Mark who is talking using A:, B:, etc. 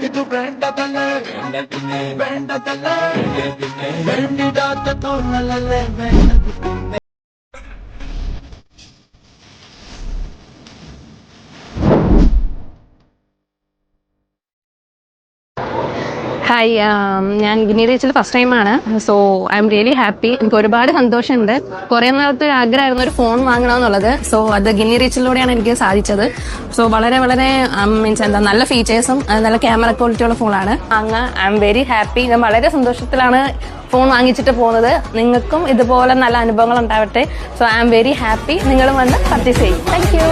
A: ഇത് വേണ്ടതല്ലേ വേണ്ടതല്ലേ വേണ്ടിടാത്ത തോന്നലല്ലേ വേണ്ടത് പിന്നെ.
B: ഹായ്, ഞാൻ ഗിനി റീച്ചിൽ ഫസ്റ്റ് ടൈമാണ്. So I am really happy. എനിക്ക് ഒരുപാട് സന്തോഷമുണ്ട്. കുറേ നാളത്തെ ഒരു ആഗ്രഹമായിരുന്നു ഒരു ഫോൺ വാങ്ങണമെന്നുള്ളത്. സോ അത് ഗിനി റീച്ചിലൂടെയാണ് എനിക്ക് സാധിച്ചത്. സോ വളരെ വളരെ മീൻസ് എന്താ നല്ല ഫീച്ചേഴ്സും നല്ല ക്യാമറ ക്വാളിറ്റിയുള്ള ഫോണാണ്. അങ്ങ് ഐ എം വെരി ഹാപ്പി. ഞാൻ വളരെ സന്തോഷത്തിലാണ് ഫോൺ വാങ്ങിച്ചിട്ട് പോകുന്നത്. നിങ്ങൾക്കും ഇതുപോലെ നല്ല അനുഭവങ്ങൾ ഉണ്ടാവട്ടെ. So I am very happy. നിങ്ങളും വന്ന് പർച്ചേസ് ചെയ്യും. Thank you.